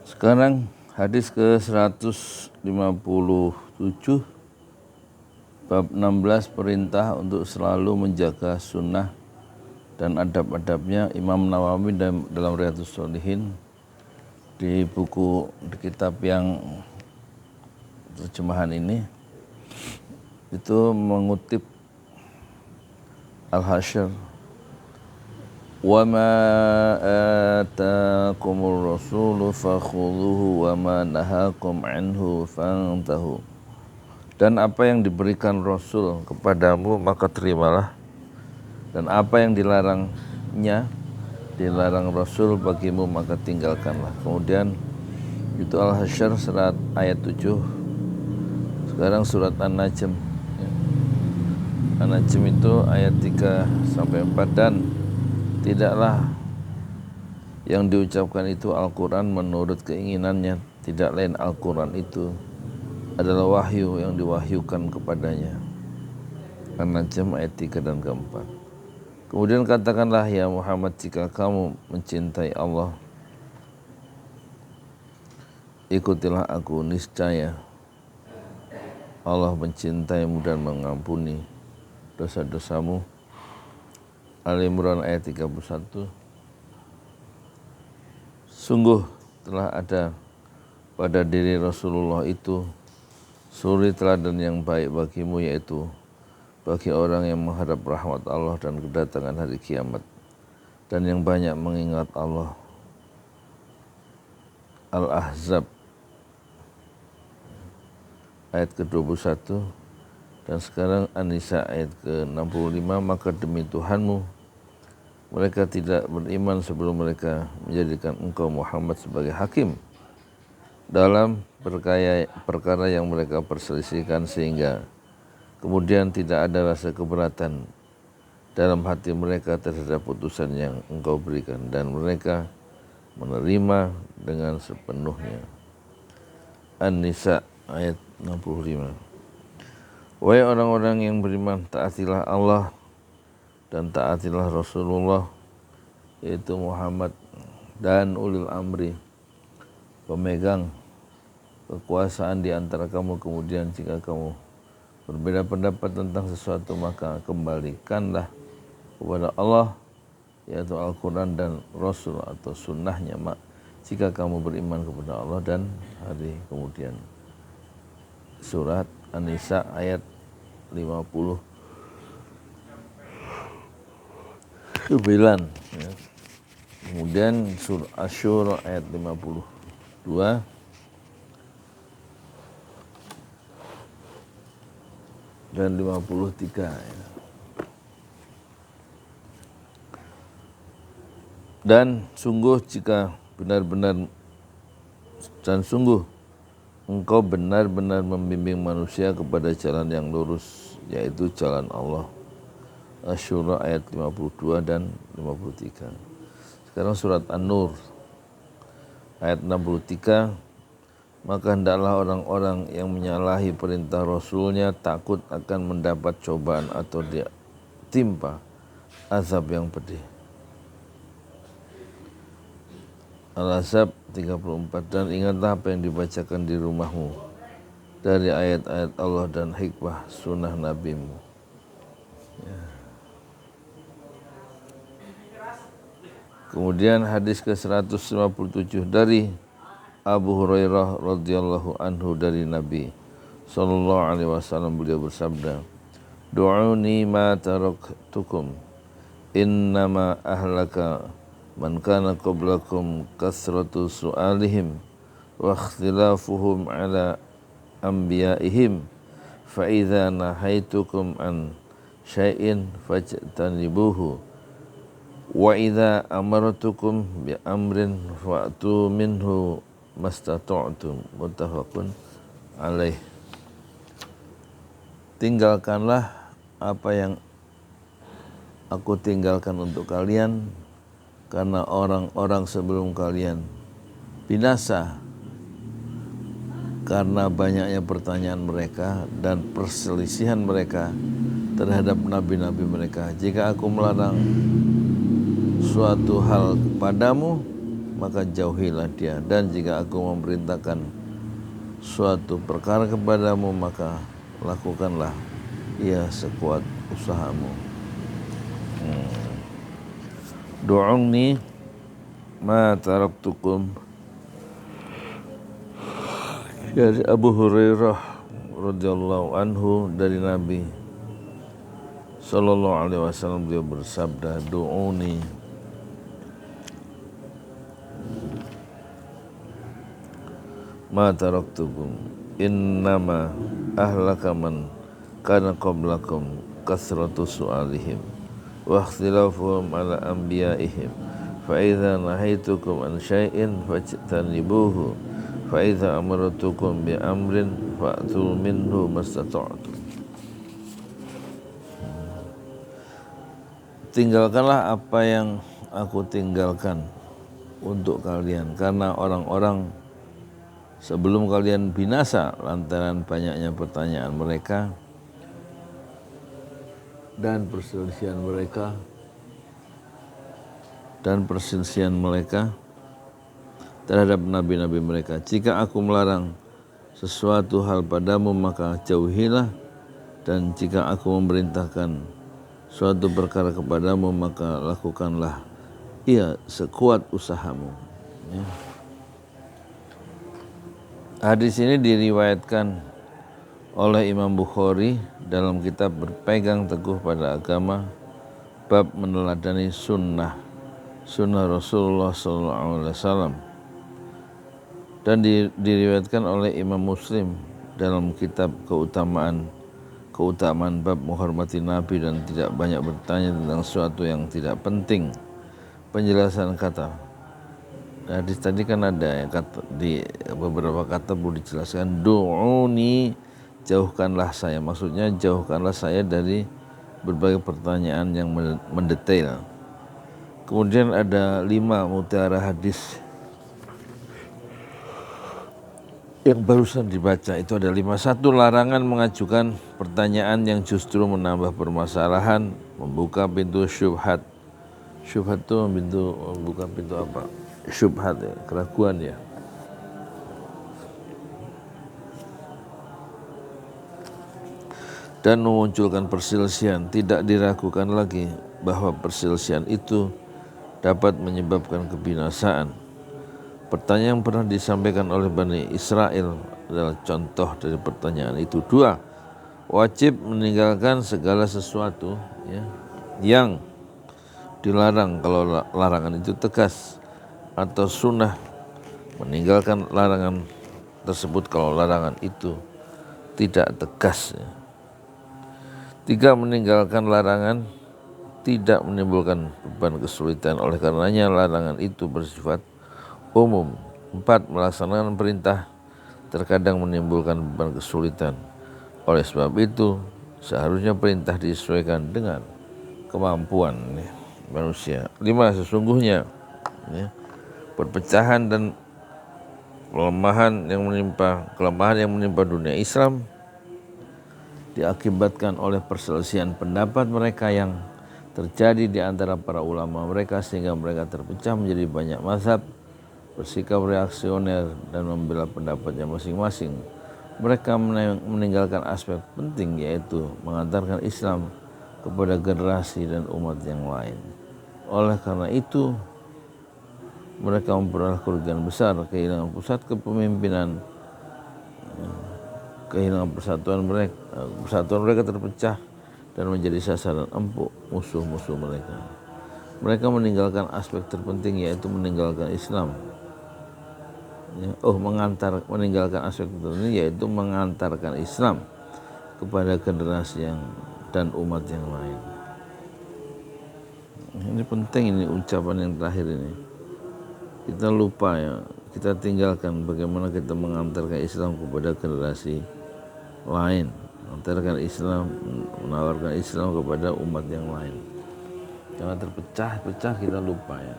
Sekarang hadis ke 157 bab 16 perintah untuk selalu menjaga sunnah dan adab-adabnya. Imam Nawawi dalam Riyadhus Shalihin di kitab yang terjemahan ini itu mengutip Al-Hasyr, wa ma ataakumur rasulu fakhudhuhu wa ma nahakum anhu fantahu. Dan apa yang diberikan Rasul kepadamu maka terimalah, dan apa yang dilarang Rasul bagimu maka tinggalkanlah. Kemudian itu Al-Hasyr surat ayat 7. Sekarang surat An-Najm. An-Najm itu ayat 3-4. Dan tidaklah yang diucapkan itu Al-Quran menurut keinginannya, tidak lain Al-Quran itu adalah wahyu yang diwahyukan kepadanya. An-Najm ayat 3 dan ke-4. Kemudian katakanlah, ya Muhammad, jika kamu mencintai Allah, ikutilah aku, niscaya Allah mencintaimu dan mengampuni dosa-dosamu. Al-Imran ayat 31. Sungguh telah ada pada diri Rasulullah itu suri teladan yang baik bagimu, yaitu bagi orang yang mengharap rahmat Allah dan kedatangan hari kiamat, dan yang banyak mengingat Allah. Al-Ahzab ayat ke-21. Dan sekarang An-Nisa ayat ke-65. Maka demi Tuhanmu, mereka tidak beriman sebelum mereka menjadikan engkau Muhammad sebagai hakim dalam perkara yang mereka perselisihkan, sehingga kemudian tidak ada rasa keberatan dalam hati mereka terhadap putusan yang engkau berikan, dan mereka menerima dengan sepenuhnya. An-Nisa ayat 65. Wahai orang-orang yang beriman, taatilah Allah dan taatilah Rasulullah, yaitu Muhammad, dan ulil amri, pemegang kekuasaan di antara kamu. Kemudian jika kamu berbeda pendapat tentang sesuatu, maka kembalikanlah kepada Allah, yaitu Al-Quran dan Rasul atau sunnahnya, jika kamu beriman kepada Allah dan hari kemudian. Surat An-Nisa ayat 59. Ya. Kemudian surah Asy-Syura ayat 52 dan 53. Ya. Dan sungguh engkau benar-benar membimbing manusia kepada jalan yang lurus, yaitu jalan Allah. Asy-Syura ayat 52 dan 53. Sekarang surat An-Nur ayat 63. Maka hendaklah orang-orang yang menyalahi perintah Rasulnya takut akan mendapat cobaan atau ditimpa azab yang pedih. Al-Ahzab 34. Dan ingatlah apa yang dibacakan di rumahmu dari ayat-ayat Allah dan hikmah sunnah nabimu. Ya. Kemudian hadis ke-157 dari Abu Hurairah radhiyallahu anhu dari Nabi sallallahu alaihi wasallam, beliau bersabda, "Du'uni ma taraktukum, innama ahlaka man kana qablakum kasratu su'alihim wa ikhtilafuhum ala anbiya'ihim, fa idza nahaitukum an syai'in fajtanibuhu, wa idza amartukum bi amrin fa'tu minhu mastata'tum." Muttafaqun alaih. Tinggalkanlah apa yang aku tinggalkan untuk kalian, karena orang-orang sebelum kalian binasa karena banyaknya pertanyaan mereka dan perselisihan mereka terhadap nabi-nabi mereka. Jika aku melarang suatu hal kepadamu, maka jauhilah dia, dan jika aku memerintahkan suatu perkara kepadamu maka lakukanlah ia sekuat usahamu. Du'uni ma taraktukum, dari Abu Hurairah radhiyallahu anhu dari Nabi sallallahu alaihi wasallam, beliau bersabda, du'uni ma taraktukum innama ahlaka man kana qablakum kasratu su'alihim wa ikhtilafuhum ala anbiya'ihim fa idza nahaitukum an syai'in fajtanibuhu fa idza amartukum bi amrin fa'tu minhu mastata'tum. Tinggalkanlah apa yang aku tinggalkan untuk kalian, karena orang-orang sebelum kalian binasa lantaran banyaknya pertanyaan mereka dan perselisihan mereka terhadap nabi-nabi mereka. Jika aku melarang sesuatu hal padamu maka jauhilah, dan jika aku memerintahkan suatu perkara kepadamu maka lakukanlah ia sekuat usahamu. Ya. Hadis ini diriwayatkan oleh Imam Bukhari dalam kitab Berpegang Teguh pada Agama, bab meneladani sunnah Rasulullah SAW, dan diriwayatkan oleh Imam Muslim dalam kitab keutamaan bab menghormati Nabi dan tidak banyak bertanya tentang sesuatu yang tidak penting. Penjelasan kata hadis tadi kan ada ya, di beberapa kata perlu dijelaskan. Du'uni, jauhkanlah saya, maksudnya jauhkanlah saya dari berbagai pertanyaan yang mendetail. Kemudian ada 5 mutiara hadis yang barusan dibaca, itu ada 5. 1, larangan mengajukan pertanyaan yang justru menambah permasalahan, membuka pintu syubhat. Syubhat itu membuka pintu apa? Syubhat ya, keraguan ya. Dan memunculkan perselisihan. Tidak diragukan lagi bahwa perselisihan itu dapat menyebabkan kebinasaan. Pertanyaan yang pernah disampaikan oleh Bani Israel adalah contoh dari pertanyaan itu. 2, wajib meninggalkan segala sesuatu ya, yang dilarang kalau larangan itu tegas, atau sunnah meninggalkan larangan tersebut kalau larangan itu tidak tegas ya. 3, meninggalkan larangan tidak menimbulkan beban kesulitan, oleh karenanya larangan itu bersifat umum. 4, melaksanakan perintah terkadang menimbulkan beban kesulitan, oleh sebab itu seharusnya perintah disesuaikan dengan kemampuan ya, manusia. 5, sesungguhnya ya, perpecahan dan kelemahan yang menimpa dunia Islam diakibatkan oleh perselisihan pendapat mereka yang terjadi di antara para ulama mereka, sehingga mereka terpecah menjadi banyak mazhab, bersikap reaksioner dan membela pendapatnya masing-masing. Mereka meninggalkan aspek penting, yaitu mengantarkan Islam kepada generasi dan umat yang lain. Oleh karena itu mereka memperoleh kerugian besar, kehilangan pusat kepemimpinan, kehilangan persatuan mereka terpecah dan menjadi sasaran empuk musuh-musuh mereka. Mereka meninggalkan aspek terpenting, yaitu meninggalkan Islam. Meninggalkan aspek terpenting, yaitu mengantarkan Islam kepada generasi dan umat yang lain. Ini penting, ini ucapan yang terakhir ini. Kita lupa ya, kita tinggalkan bagaimana kita mengantarkan Islam kepada generasi lain, mengantarkan Islam, menawarkan Islam kepada umat yang lain. Jangan terpecah-pecah, kita lupa ya.